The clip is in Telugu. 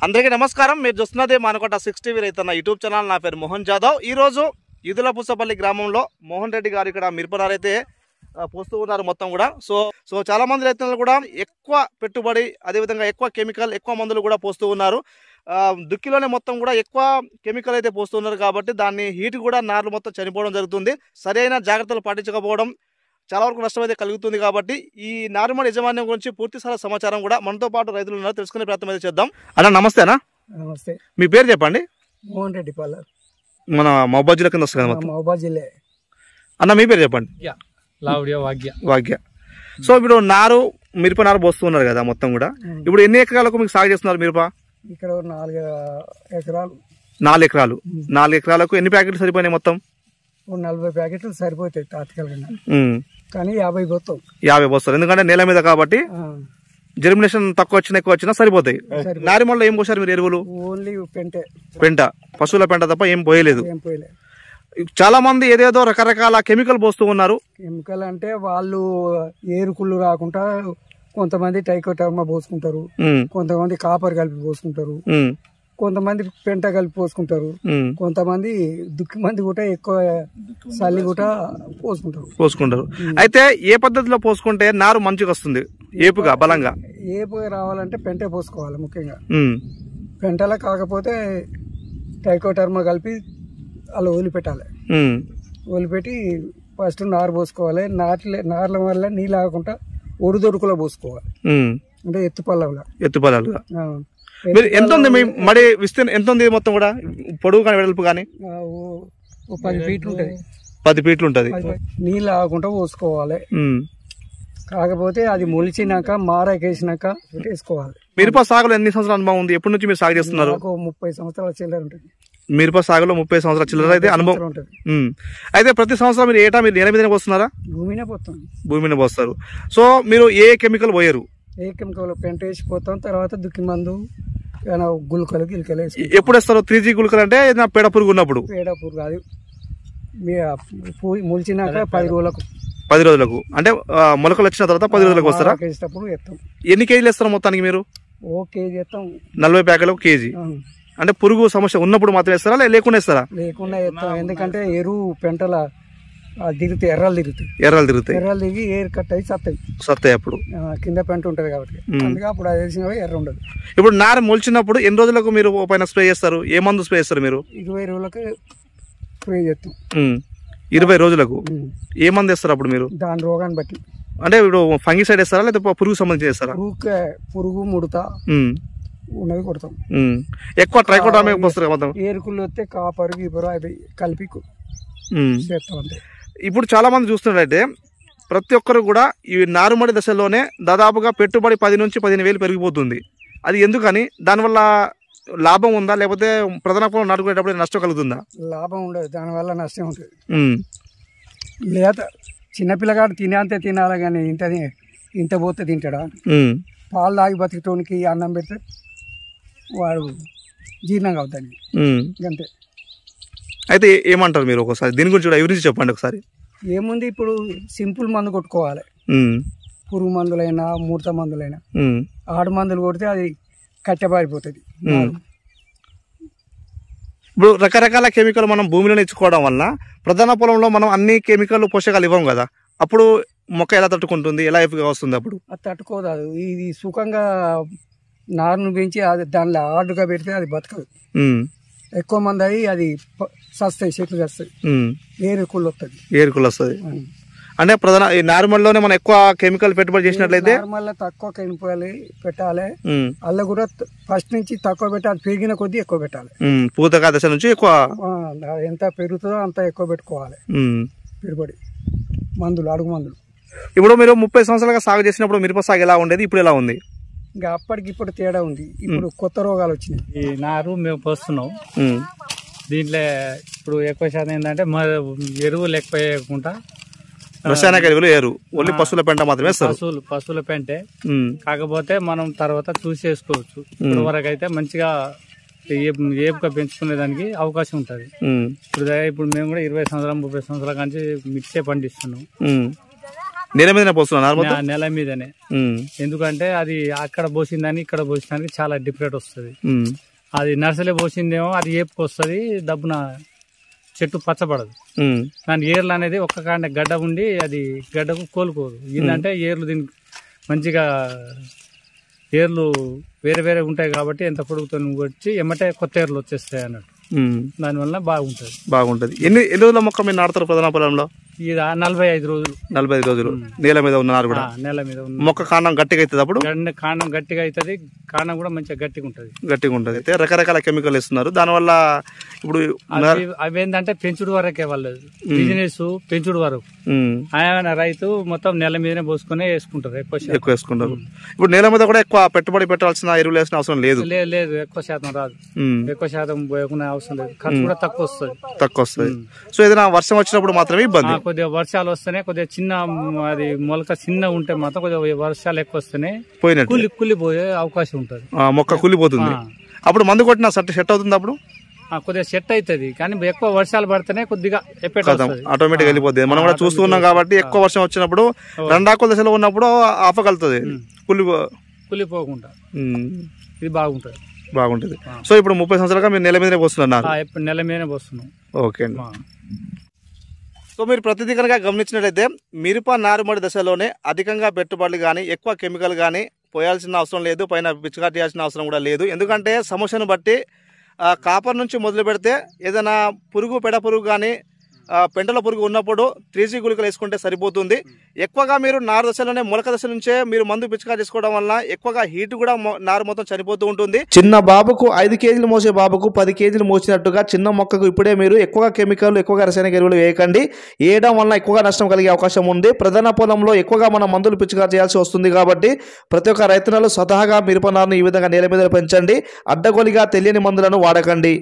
అందరికీ నమస్కారం. మీరు చూస్తున్నది మానకోట 6 టీవీ రైతన్న యూట్యూబ్ ఛానల్. నా పేరు మోహన్ జాదవ్. ఈరోజు ఈదులపూసపల్లి గ్రామంలో మోహన్ రెడ్డి గారు ఇక్కడ మిరపనారైతే పోస్తూ ఉన్నారు మొత్తం కూడా. సో చాలా మంది రైతులు కూడా ఎక్కువ పెట్టుబడి, అదేవిధంగా ఎక్కువ కెమికల్, ఎక్కువ మందులు కూడా పోస్తూ ఉన్నారు. దుక్కిలోనే మొత్తం కూడా ఎక్కువ కెమికల్ అయితే పోస్తున్నారు కాబట్టి దాన్ని హీట్ కూడా నార్లు మొత్తం చనిపోవడం జరుగుతుంది. సరైన జాగ్రత్తలు పాటించకపోవడం చాలా వరకు నష్టం అయితే కలుగుతుంది. కాబట్టి ఈ నారుమడి యజమాన్యం గురించి పూర్తి సమాచారం కూడా మనతో పాటు రైతులు ఉన్నారు, తెలుసుకునే ప్రయత్నం అయితే చేద్దాం. అన్న నమస్తే. అన్న నమస్తే. మీ పేరు చెప్పండి. మోహన్ రెడ్డి పాలర్, మన మహబూబ్ జిల్లా కింద వస్తుంది కదా మొత్తం. మహబూబ్ జిల్లా. అన్న మీ పేరు చెప్పండి. వాగ్య. సో ఇప్పుడు మిరప నారు పోస్తున్నారు కదా మొత్తం కూడా. ఇప్పుడు ఎన్ని ఎకరాలకు మీకు సాగు చేస్తున్నారు మిరప? ఇక్కడ 4 ఎకరాలు. 4 ఎకరాలు. 4 ఎకరాలకు ఎన్ని ప్యాకెట్లు సరిపోయినాయి మొత్తం? 40 ప్యాకెట్లు సరిపోతాయి తాత్కాలికంగా, కానీ 50 పోతాం. 50 పోస్తారు, ఎందుకంటే నేల మీద కాబట్టి జర్మినేషన్ తక్కువ వచ్చినా ఎక్కువ వచ్చినా సరిపోతాయి. నారిమల్లో ఏం పోసారు మీరు ఎరువులు? ఓన్లీ పెంట, పశువుల పెంట తప్ప ఏం పోయలేదు. చాలా మంది ఏదేదో రకరకాల కెమికల్ పోస్తూ ఉన్నారు. కెమికల్ అంటే వాళ్ళు ఏరుకుళ్ళు రాకుండా కొంతమంది టైకోటర్మా పోసుకుంటారు, కొంతమంది కాపర్ కలిపి పోసుకుంటారు, కొంతమంది పెంట కలిపి పోసుకుంటారు, కొంతమంది దుక్కి మంది కూడా ఎక్కువ చల్లి కూడా పోసుకుంటారు. అయితే ఏ పద్ధతిలో పోసుకుంటే నారు మంచిగా వస్తుంది, ఏపుగా బలంగా? ఏపుగా రావాలంటే పెంటే పోసుకోవాలి ముఖ్యంగా. పెంటలా కాకపోతే టైకోటర్మా కలిపి అలా వదిలిపెట్టాలి. వదిలిపెట్టి ఫస్ట్ నారు పోసుకోవాలి. నార్ల వల్ల నీళ్ళు ఆగకుండా ఒడిదొడుకులో పోసుకోవాలి, అంటే ఎత్తుపల్లాలుగా. మీరు ఎంత ఉంది మీ మడి విస్తీర్ణం? ఎంత ఉంది మొత్తం కూడా, పొడుగు కానీ వెడల్పు కానీ? 10 ఫీట్లు ఉంటుంది. 10 ఫీట్లు ఉంటుంది. నీళ్ళు ఆగకుండా పోసుకోవాలి. కాకపోతే అది మొలిచినాక మారాకేసినాక వేసుకోవాలి. మిరప సాగులో ఎన్ని సంవత్సరాల అనుభవం ఉంది? ఎప్పటి నుంచి మీరు సాగు చేస్తున్నారు? 30 సంవత్సరాల చిల్లర ఉంటుంది. మిరప సాగులో 30 సంవత్సరాల చిల్లర అయితే అనుభవం ఉంటుంది. అయితే ప్రతి సంవత్సరం మీరు ఏటా మీరు నేల మీదనే పోస్తున్నారా? భూమిని పోస్తారు. సో మీరు ఏ కెమికల్ పోయారు? ఏ కెమికల్ పెంట వేసిపోతాం, తర్వాత దుక్కి మందు, గుళికలు గిలికలు వేసి. ఎప్పుడు వేస్తారు 3G గుళికలు? అంటే పేడ పురుగు ఉన్నప్పుడు? పేడ పురుగు కాదు, మొలిచినాక 10 రోజులకు అంటే మొలకలు వచ్చిన తర్వాత 10 రోజులకు వస్తారా? ఎన్ని కేజీలు వేస్తారు మొత్తానికి మీరు? 1 కేజీ వేస్తాం. 40 ప్యాకెట్లకు కేజీ. అంటే పురుగు సమస్య ఉన్నప్పుడు మాత్రం వేస్తారా, లేకుండా వేస్తారా? లేకుండా వేస్తాం, ఎందుకంటే ఎరువు పెంటల దిగుతాయి, ఎర్రలు తిరిగి ఏరు కట్ అయి సత్తాయి. అప్పుడు కింద పెంట ఉంటది కాబట్టి అందుకే అప్పుడు అది వేసినవి ఎర్ర ఉండదు. ఇప్పుడు నార మొలిచినప్పుడు ఎన్ని రోజులకు మీరు పైన స్ప్రే చేస్తారు? ఏ మందు స్ప్రే చేస్తారు మీరు? 20 రోజులకు స్ప్రే చేస్తాం. 20 రోజులకు ఏ మందు వేస్తారు అప్పుడు మీరు? దాని రోగాన్ని బట్టి. అంటే ఇప్పుడు ఫంగిసైడ్ వేస్తారా, లేకపోతే పురుగు సంబంధించి చేస్తారా? పురుగు ముడత ఉన్నది కొడతాం. ఎక్కువ ట్రైకోడర్మా వస్తారు కదా. ఏరుకుళ్ళు వస్తే కాపరు గీపరు అవి కలిపి చేస్తాం అంతే. ఇప్పుడు చాలా మంది చూస్తున్నట్లయితే ప్రతి ఒక్కరు కూడా ఈ నారుమడి దశలోనే దాదాపుగా పెట్టుబడి 10 నుంచి 15 వేలు పెరిగిపోతుంది. అది ఎందుకని? దానివల్ల లాభం ఉందా, లేకపోతే ప్రధాన పొలం నాటుకునేటప్పుడు నష్టం కలుగుతుందా? లాభం ఉండదు, దానివల్ల నష్టం ఉంటుంది. లేదా చిన్నపిల్లగాడు తినేంతే తినాలి, కానీ ఇంత పోతే తింటాడా? పాలు తాగి బతికటోనికి అన్నం పెడితే వాడు జీర్ణంగా అవుతాడు అంతే. అయితే ఏమంటారు మీరు? ఒకసారి దీని గురించి కూడా వివరించి చెప్పండి ఒకసారి. ఏముంది, ఇప్పుడు సింపుల్ మందు కొట్టుకోవాలి. పురుగు మందులైనా ముడత మందులైనా ఆడు మందులు కొడితే అది కట్టెబారిపోతుంది. ఇప్పుడు రకరకాల కెమికల్ మనం భూమిలో ఇచ్చుకోవడం వల్ల ప్రధాన పొలంలో మనం అన్ని కెమికల్ పోషకాలు ఇవ్వం కదా, అప్పుడు మొక్క ఎలా తట్టుకుంటుంది, ఎలా ఎఫ్గా వస్తుంది? అప్పుడు అది తట్టుకోదు. అది ఇది సుఖంగా నారును పెంచి అది దానిలో ఆర్డుగా పెడితే అది బతకదు. ఎక్కువ మంది అయ్యి అది సస్తాయి, చెట్లు చేస్తాయి, ఏరుకుళ్ళు వస్తుంది. అంటే ప్రధాన ఈ నార్మల్లోనే మనం ఎక్కువ కెమికల్ పెట్టుబడి చేసినట్లయితే తక్కువ కెమికల్ పెట్టాలి. అల్ల కూడా ఫస్ట్ నుంచి తక్కువ పెట్టి అది పెరిగిన కొద్దీ ఎక్కువ పెట్టాలి. పూతకా దశ నుంచి ఎక్కువ ఎంత పెరుగుతుందో అంత ఎక్కువ పెట్టుకోవాలి పెట్టుబడి మందులు, అడుగు మందులు. ఇప్పుడు మీరు 30 సంవత్సరాలుగా సాగు చేసినప్పుడు మిరప సాగు ఎలా ఉండేది, ఇప్పుడు ఎలా ఉంది? ఇంకా అప్పటికి ఇప్పుడు తేడా ఉంది. ఇప్పుడు కొత్త రోగాలు వచ్చినాయి. ఈ నారు మేము పోస్తున్నాం. దీంట్లో ఇప్పుడు ఎక్కువ శాతం ఏంటంటే ఎరువులు ఎక్కువ వేయకుండా రసాయనిక ఎరువులు వేయరు, ఓన్లీ పశువుల పెంట మాత్రమే వేస్తారు. పశువుల పెంటే. కాకపోతే మనం తర్వాత చూసేసుకోవచ్చు. ఇప్పుడు వరకు అయితే మంచిగా ఏపుగా పెంచుకునే దానికి అవకాశం ఉంటుంది. ఇప్పుడు మేము కూడా 20 సంవత్సరాలు 30 సంవత్సరాల నుంచి మిర్చే పండిస్తున్నాం. నేల మీదనే పోస్తున్నారు నెల మీదనే. ఎందుకంటే అది అక్కడ పోసిందని ఇక్కడ పోసిందానికి చాలా డిఫరెంట్ వస్తుంది. అది నర్సలే పోసిందేమో అది ఏపుకు వస్తుంది, దబ్బున చెట్టు పచ్చబడదు. కానీ ఏర్లు అనేది ఒక్క కాండ గడ్డ ఉండి అది గడ్డకు కోలుకోదు. ఏంటంటే ఏర్లు దీనికి మంచిగా ఏర్లు వేరే వేరే ఉంటాయి కాబట్టి ఎంత పొడుగుతో వచ్చి ఎమ్మటే కొత్త ఏర్లు వచ్చేస్తాయి అన్నట్టు. దానివల్ల బాగుంటది. ఎన్ని రోజుల మొక్క మీరు నాటుతారు ప్రధాన పొలంలో? ఇది 45 రోజులు. 45 రోజులు నేల మీద ఉన్నారు కూడా. నేల మీద మొక్క కాండం గట్టిగా అవుతుంది. అప్పుడు కాండం గట్టిగా అవుతుంది, కాండం కూడా మంచిగా గట్టిగా ఉంటది. అయితే రకరకాల కెమికల్ ఇస్తున్నారు. దానివల్ల ఇప్పుడు అవి ఏంటంటే పెంచుడు వరకే వాళ్ళది బిజినెస్, పెంచుడు వరకు. ఆయన రైతు మొత్తం నేల మీదనే పోసుకునే వేసుకుంటారు, ఎక్కువ వేసుకుంటారు. ఇప్పుడు నేల మీద కూడా ఎక్కువ పెట్టుబడి పెట్టాల్సిన ఎరువులు వేసిన అవసరం లేదు. లేదు, ఎక్కువ శాతం రాదు. ఎక్కువ శాతం పోయకునే అవసరం లేదు. ఖర్చు కూడా తక్కువ వస్తుంది. సో ఏదైనా వర్షం వచ్చినప్పుడు మాత్రమే ఇబ్బంది. కొద్దిగా వర్షాలు వస్తేనే కొద్దిగా చిన్న అది మొలక చిన్న ఉంటే మాత్రం కొద్దిగా వర్షాలు ఎక్కువ వస్తేనే కుళ్ళిపోయే అవకాశం ఉంటుంది, మొక్క కుళ్ళిపోతుంది. అప్పుడు మందు కొట్టిన సెట్ అవుతుంది. అప్పుడు కొద్దిగా సెట్ అవుతుంది. కానీ ఎక్కువ వర్షాలు పడితేనే కొద్దిగా ఆటోమేటిక్ వెళ్ళిపోతుంది. మనం కూడా చూస్తున్నాం కాబట్టి ఎక్కువ వర్షం వచ్చినప్పుడు రెండాకుల దశలో ఉన్నప్పుడు ఆపగలుగుతుంది, కుళ్ళిపోకుండా. ఇది బాగుంటది. సో ఇప్పుడు 30 సంవత్సరాలుగా మీరు నెల మీదనే పోస్తున్నారు? ఇప్పుడు నెల మీదనే పోస్తున్నాం. ఓకే అండి. సో మీరు ప్రతిదీ కనుక గమనించినట్లయితే మిరప నారుమడి దశలోనే అధికంగా పెట్టుబడులు కానీ ఎక్కువ కెమికల్ కానీ పోయాల్సిన అవసరం లేదు, పైన పిచికారి చేయాల్సిన అవసరం కూడా లేదు. ఎందుకంటే సమస్యను బట్టి కాపర్ నుంచి మొదలు పెడితే ఏదైనా పురుగు, పెడ పురుగు కానీ పెంటల పురుగు ఉన్నప్పుడు 3G గుళికలు వేసుకుంటే సరిపోతుంది. ఎక్కువగా మీరు నారు దశలోనే మొలక దశ నుంచే మీరు మందు పిచికారి చేసుకోవడం వల్ల ఎక్కువగా హీట్ కూడా నారు మొత్తం చనిపోతూ ఉంటుంది. చిన్న బాబుకు 5 కేజీలు మోసే బాబుకు 10 కేజీలు మోసినట్టుగా చిన్న మొక్కకు ఇప్పుడే మీరు ఎక్కువగా కెమికల్, ఎక్కువగా రసాయనిక ఎరువులు వేయకండి. వేయడం వల్ల ఎక్కువగా నష్టం కలిగే అవకాశం ఉంది. ప్రధాన పొలంలో ఎక్కువగా మనం మందులు పిచికారి చేయాల్సి వస్తుంది కాబట్టి ప్రతి ఒక్క రైతులు స్వతహాగా మిరప నారును ఈ విధంగా నేల మీద పెంచండి. అడ్డగోలిగా తెలియని మందులను వాడకండి.